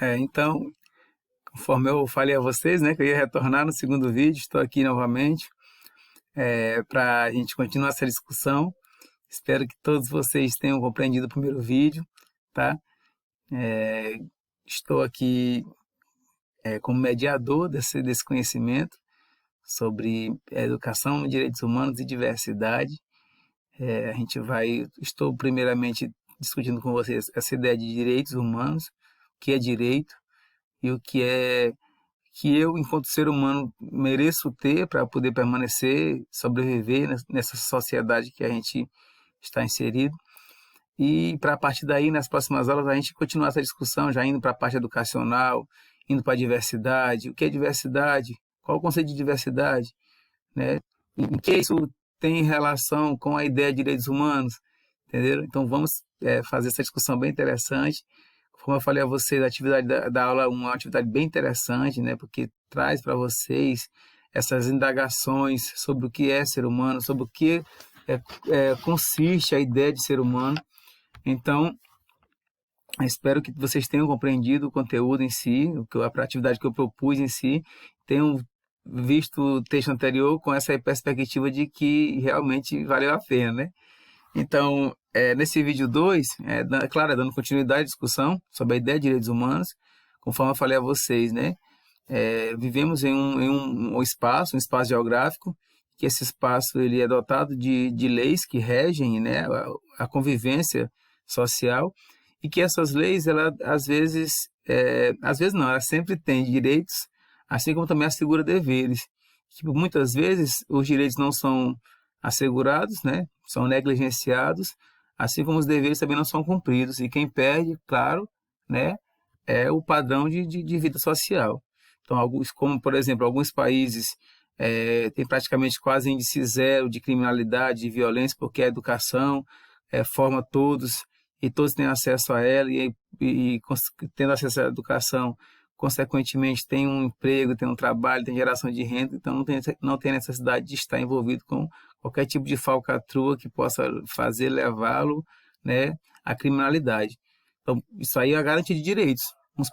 Então, conforme eu falei a vocês, né, que eu ia retornar no segundo vídeo, estou aqui novamente para a gente continuar essa discussão. Espero que todos vocês tenham compreendido o primeiro vídeo, tá? Estou aqui como mediador desse conhecimento sobre educação, direitos humanos e diversidade. Estou primeiramente discutindo com vocês essa ideia de direitos humanos, o que é direito e o que é que eu, enquanto ser humano, mereço ter para poder permanecer, sobreviver nessa sociedade que a gente está inserido. E para a partir daí, nas próximas aulas, a gente continuar essa discussão, já indo para a parte educacional, indo para a diversidade. O que é diversidade? Qual o conceito de diversidade? Né? Em que isso tem relação com a ideia de direitos humanos? Entenderam? Então, vamos fazer essa discussão bem interessante. Como eu falei a vocês, a atividade da aula é uma atividade bem interessante, né? Porque traz para vocês essas indagações sobre o que é ser humano, sobre o que consiste a ideia de ser humano. Então, espero que vocês tenham compreendido o conteúdo em si, a atividade que eu propus em si, tenham visto o texto anterior com essa perspectiva de que realmente valeu a pena, né? Então, nesse vídeo 2, claro, dando continuidade à discussão sobre a ideia de direitos humanos, conforme eu falei a vocês, né? Vivemos em um espaço geográfico, que esse espaço ele é dotado de leis que regem, né, a convivência social, e que essas leis, ela, às vezes não, ela sempre tem direitos, assim como também assegura deveres. Que, muitas vezes os direitos não são assegurados, né, são negligenciados, assim como os deveres também não são cumpridos, e quem perde, claro, né, é o padrão de vida social. Então, como por exemplo, alguns países têm praticamente quase índice zero de criminalidade, de violência, porque a educação forma todos, e todos têm acesso a ela, e tendo acesso à educação, consequentemente tem um emprego, tem um trabalho, tem geração de renda, então não tem necessidade de estar envolvido com qualquer tipo de falcatrua que possa levá-lo, né, à criminalidade. Então, isso aí é a garantia de direitos.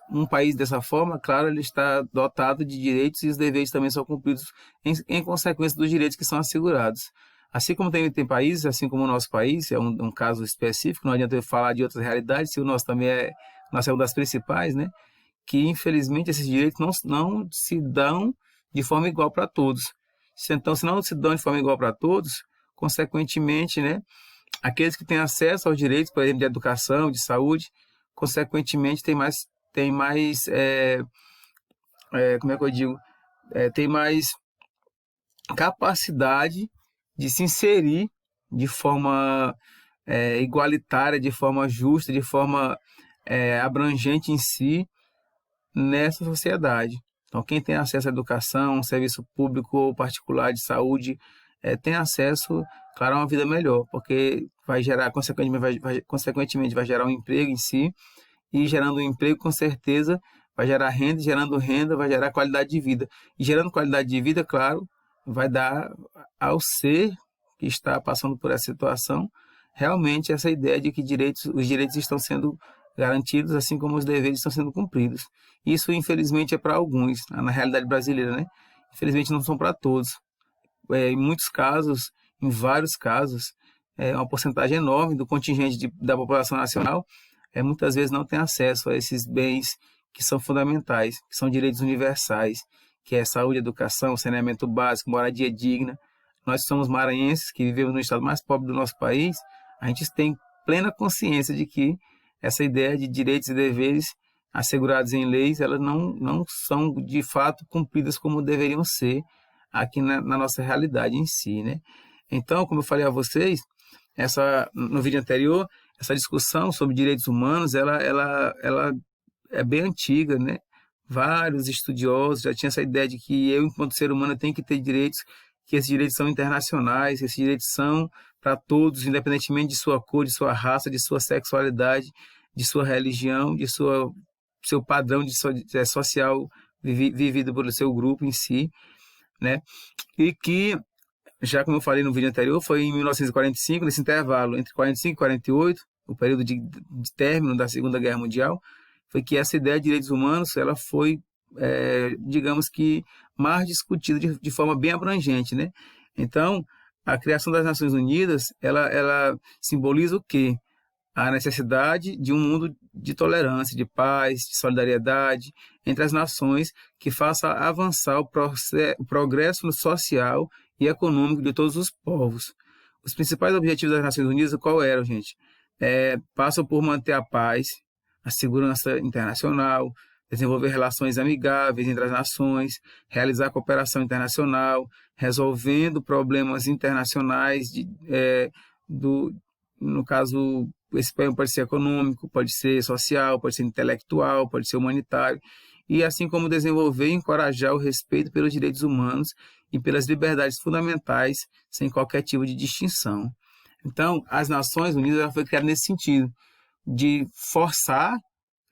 Um país dessa forma, claro, ele está dotado de direitos e os deveres também são cumpridos em consequência dos direitos que são assegurados. Assim como tem países, assim como o nosso país, é um caso específico, não adianta eu falar de outras realidades, se o nosso também nosso é uma das principais, né? Que infelizmente esses direitos não se dão de forma igual para todos. Então, se não se dão de forma igual para todos, consequentemente, né, aqueles que têm acesso aos direitos, por exemplo, de educação, de saúde, consequentemente tem mais como é que eu digo? Tem mais capacidade de se inserir de forma igualitária, de forma justa, de forma abrangente em si, nessa sociedade. Então, quem tem acesso à educação, um serviço público ou particular de saúde, tem acesso, claro, a uma vida melhor, porque vai gerar, consequentemente, vai gerar um emprego em si, e gerando um emprego, com certeza, vai gerar renda, e gerando renda, vai gerar qualidade de vida. E gerando qualidade de vida, claro, vai dar ao ser que está passando por essa situação, realmente essa ideia de que os direitos estão sendo garantidos, assim como os deveres estão sendo cumpridos. Isso, infelizmente, é para alguns, na realidade brasileira, né? Infelizmente, não são para todos. Em muitos casos, em vários casos, uma porcentagem enorme do contingente da população nacional muitas vezes não tem acesso a esses bens que são fundamentais, que são direitos universais, que é saúde, educação, saneamento básico, moradia digna. Nós somos maranhenses, que vivemos no estado mais pobre do nosso país, a gente tem plena consciência de que essa ideia de direitos e deveres assegurados em leis, elas não são de fato cumpridas como deveriam ser aqui na nossa realidade em si, né? Então, como eu falei a vocês, no vídeo anterior, essa discussão sobre direitos humanos, ela é bem antiga, né? Vários estudiosos já tinham essa ideia de que eu, enquanto ser humano, tenho que ter direitos, que esses direitos são internacionais, que esses direitos são para todos, independentemente de sua cor, de sua raça, de sua sexualidade, de sua religião, de seu padrão social vivido pelo seu grupo em si, né? E que, já como eu falei no vídeo anterior, foi em 1945, nesse intervalo entre 45 e 48, o período de término da Segunda Guerra Mundial, foi que essa ideia de direitos humanos ela foi, digamos que, mais discutida de forma bem abrangente, né? Então, a criação das Nações Unidas, ela simboliza o quê? A necessidade de um mundo de tolerância, de paz, de solidariedade entre as nações que faça avançar o progresso social e econômico de todos os povos. Os principais objetivos das Nações Unidas, qual eram, gente? Passam por manter a paz, a segurança internacional, desenvolver relações amigáveis entre as nações, realizar cooperação internacional, resolvendo problemas internacionais, no caso, esse problema pode ser econômico, pode ser social, pode ser intelectual, pode ser humanitário, e assim como desenvolver e encorajar o respeito pelos direitos humanos e pelas liberdades fundamentais, sem qualquer tipo de distinção. Então, as Nações Unidas ela foi criada nesse sentido, de forçar,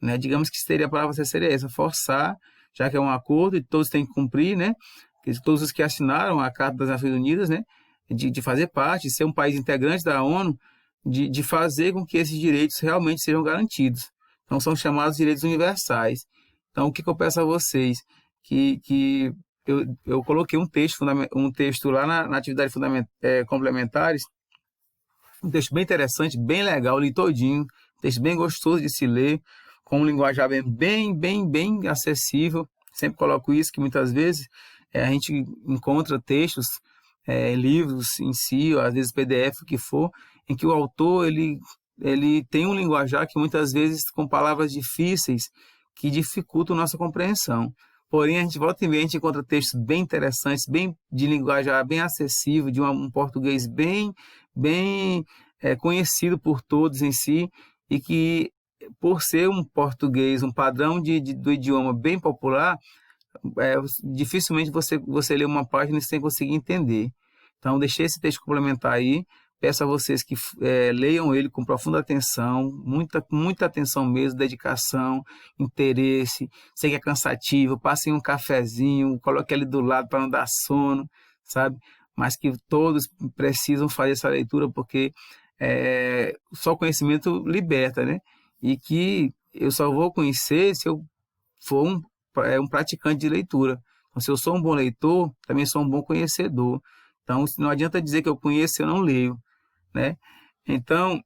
né, digamos que seria a palavra seria essa, forçar, já que é um acordo e todos têm que cumprir, né, todos os que assinaram a Carta das Nações Unidas, né, de fazer parte, de ser um país integrante da ONU, de fazer com que esses direitos realmente sejam garantidos. Então, são chamados direitos universais. Então, o que eu peço a vocês? Que eu coloquei um texto lá na atividade complementares, um texto bem interessante, bem legal, li todinho, um texto bem gostoso de se ler, com um linguajar bem acessível. Sempre coloco isso, que muitas vezes a gente encontra textos, livros em si, ou às vezes PDF, o que for, em que o autor ele tem um linguajar que muitas vezes com palavras difíceis que dificultam nossa compreensão. Porém, a gente volta e meia, a gente encontra textos bem interessantes, bem de linguajar bem acessível, de um português bem conhecido por todos em si, e que, por ser um português, um padrão do idioma bem popular, dificilmente você lê uma página sem conseguir entender. Então, deixei esse texto complementar aí. Peço a vocês que leiam ele com profunda atenção, muita atenção mesmo, dedicação, interesse. Sei que é cansativo, passem um cafezinho, coloque ele do lado para não dar sono, sabe? Mas que todos precisam fazer essa leitura, porque só o conhecimento liberta, né? E que eu só vou conhecer se eu for um praticante de leitura. Então, se eu sou um bom leitor, também sou um bom conhecedor. Então, não adianta dizer que eu conheço se eu não leio, né? Então,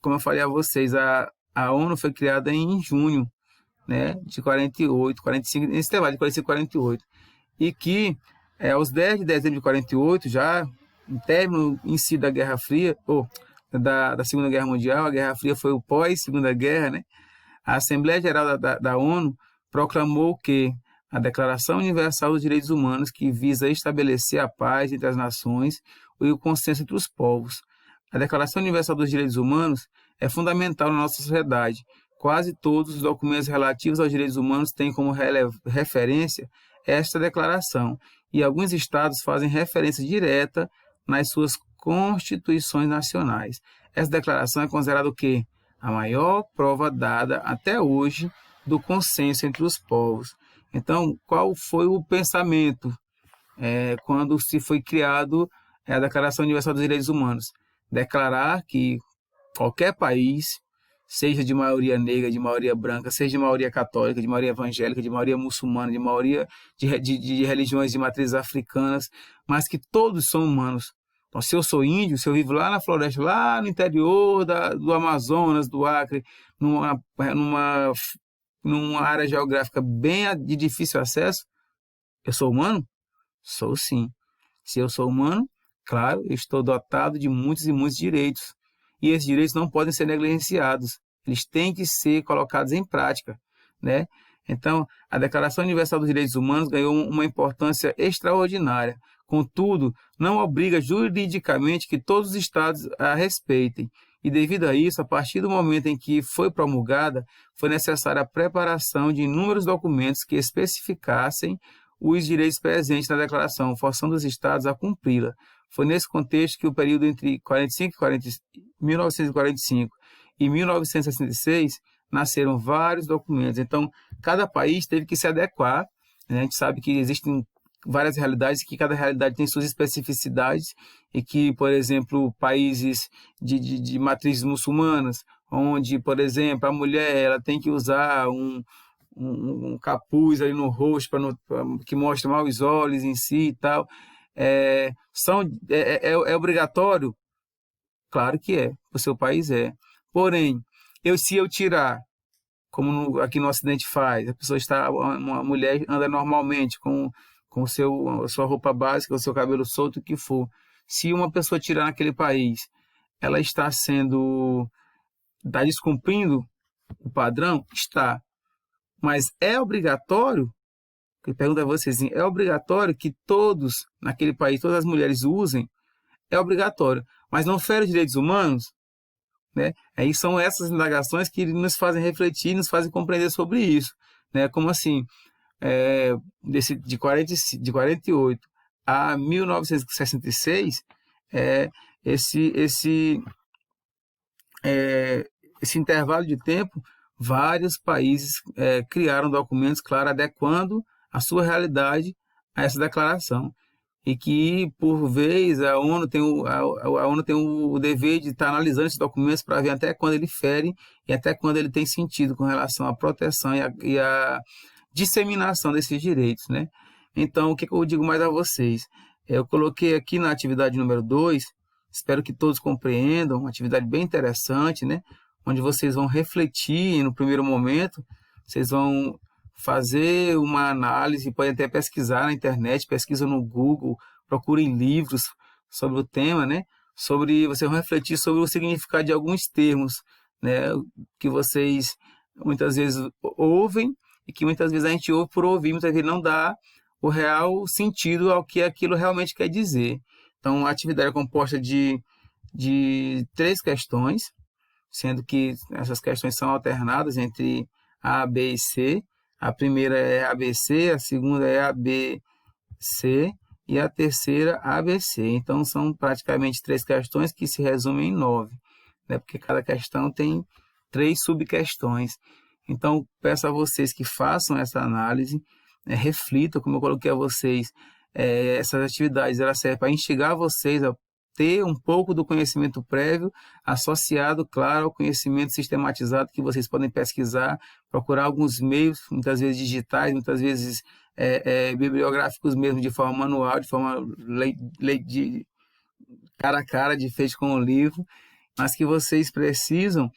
como eu falei a vocês, a ONU foi criada em junho, né, de 48, 45, nesse intervalo de 45 e 48, e que aos 10 de dezembro de 48, já no término em si da Guerra Fria, da Segunda Guerra Mundial, a Guerra Fria foi o pós-Segunda Guerra, né? A Assembleia Geral da ONU proclamou que a Declaração Universal dos Direitos Humanos, que visa estabelecer a paz entre as nações e o consenso entre os povos. A Declaração Universal dos Direitos Humanos é fundamental na nossa sociedade. Quase todos os documentos relativos aos direitos humanos têm como referência esta declaração, e alguns estados fazem referência direta nas suas constituições nacionais. Essa declaração é considerada o quê? A maior prova dada até hoje do consenso entre os povos. Então, qual foi o pensamento quando se foi criado a Declaração Universal dos Direitos Humanos? Declarar que qualquer país, seja de maioria negra, de maioria branca, seja de maioria católica, de maioria evangélica, de maioria muçulmana, de maioria de religiões de matrizes africanas, mas que todos são humanos. Então, se eu sou índio, se eu vivo lá na floresta, lá no interior do Amazonas, do Acre, numa área geográfica bem de difícil acesso, eu sou humano? Sou sim. Se eu sou humano, claro, eu estou dotado de muitos e muitos direitos. E esses direitos não podem ser negligenciados. Eles têm que ser colocados em prática, né? Então, a Declaração Universal dos Direitos Humanos ganhou uma importância extraordinária. Contudo, não obriga juridicamente que todos os estados a respeitem. E devido a isso, a partir do momento em que foi promulgada, foi necessária a preparação de inúmeros documentos que especificassem os direitos presentes na declaração, forçando os estados a cumpri-la. Foi nesse contexto que o período entre 1945 e 1966 nasceram vários documentos. Então, cada país teve que se adequar, né? A gente sabe que existem várias realidades, que cada realidade tem suas especificidades, e que, por exemplo, países de matrizes muçulmanas onde, por exemplo, a mulher ela tem que usar um capuz ali no rosto que mostra mal os olhos em si e tal, é obrigatório? Claro que é, o seu país é. Porém, se eu tirar, como aqui no Ocidente faz, uma mulher anda normalmente com a sua roupa básica, o seu cabelo solto, o que for. Se uma pessoa tirar naquele país, ela está descumprindo o padrão? Está. Mas é obrigatório, que pergunta a vocês, é obrigatório que todos naquele país, todas as mulheres usem? É obrigatório. Mas não fere os direitos humanos? Né? Aí são essas indagações que nos fazem refletir, nos fazem compreender sobre isso. Né? Como assim, de 48 a 1966, esse, esse, esse intervalo de tempo, vários países criaram documentos, claro, adequando a sua realidade a essa declaração. E que, por vez, a ONU tem o dever de estar analisando esses documentos para ver até quando ele fere e até quando ele tem sentido com relação à proteção e à disseminação desses direitos. Né? Então, o que eu digo mais a vocês? Eu coloquei aqui na atividade número 2, espero que todos compreendam, uma atividade bem interessante, né? Onde vocês vão refletir no primeiro momento, vocês vão fazer uma análise, podem até pesquisar na internet, pesquisam no Google, procurem livros sobre o tema, né? Vocês vão refletir sobre o significado de alguns termos, né? Que vocês muitas vezes ouvem e que muitas vezes a gente ouve por ouvir, muitas vezes não dá o real sentido ao que aquilo realmente quer dizer. Então, a atividade é composta de 3 questões, sendo que essas questões são alternadas entre A, B e C. A primeira é ABC, a segunda é ABC e a terceira ABC. Então, são praticamente 3 questões que se resumem em 9, né? Porque cada questão tem 3 subquestões. Então, peço a vocês que façam essa análise, reflitam, como eu coloquei a vocês, essas atividades elas servem para instigar vocês a ter um pouco do conhecimento prévio associado, claro, ao conhecimento sistematizado que vocês podem pesquisar, procurar alguns meios, muitas vezes digitais, muitas vezes bibliográficos mesmo, de forma manual, de forma de cara a cara, de feito com o livro, mas que vocês precisam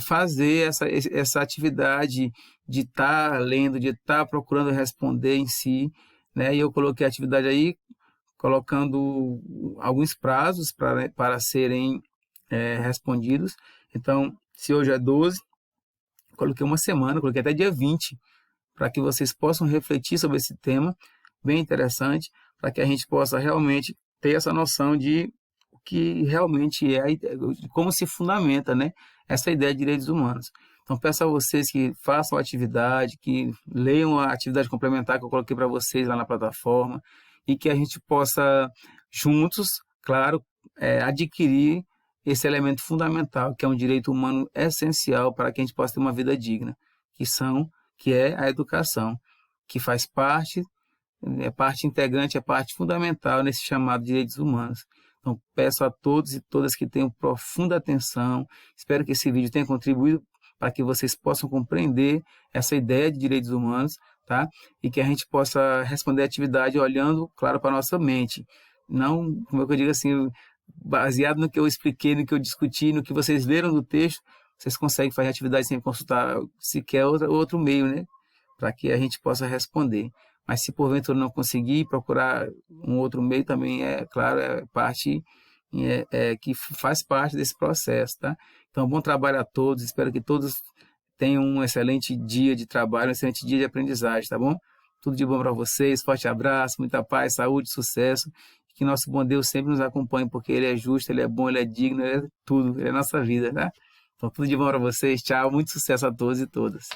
fazer essa atividade de estar lendo, de estar procurando responder em si, né? E eu coloquei a atividade aí, colocando alguns prazos para serem respondidos. Então, se hoje é 12, coloquei uma semana, coloquei até dia 20, para que vocês possam refletir sobre esse tema, bem interessante, para que a gente possa realmente ter essa noção de o que realmente de como se fundamenta, né, essa ideia de direitos humanos. Então, peço a vocês que façam a atividade, que leiam a atividade complementar que eu coloquei para vocês lá na plataforma, e que a gente possa, juntos, claro, adquirir esse elemento fundamental, que é um direito humano essencial para que a gente possa ter uma vida digna, que é a educação, que faz parte, é parte integrante, é parte fundamental nesse chamado de direitos humanos. Então, peço a todos e todas que tenham profunda atenção, espero que esse vídeo tenha contribuído para que vocês possam compreender essa ideia de direitos humanos, tá? E que a gente possa responder a atividade olhando, claro, para a nossa mente. Não, como eu digo assim, baseado no que eu expliquei, no que eu discuti, no que vocês leram do texto, vocês conseguem fazer a atividade sem consultar sequer outro meio, né? Para que a gente possa responder. Mas se porventura não conseguir, procurar um outro meio também, claro, parte que faz parte desse processo, tá? Então, bom trabalho a todos, espero que todos tenham um excelente dia de trabalho, um excelente dia de aprendizagem, tá bom? Tudo de bom para vocês, forte abraço, muita paz, saúde, sucesso, que nosso bom Deus sempre nos acompanhe, porque Ele é justo, Ele é bom, Ele é digno, Ele é tudo, Ele é nossa vida, tá? Então, tudo de bom para vocês, tchau, muito sucesso a todos e todas.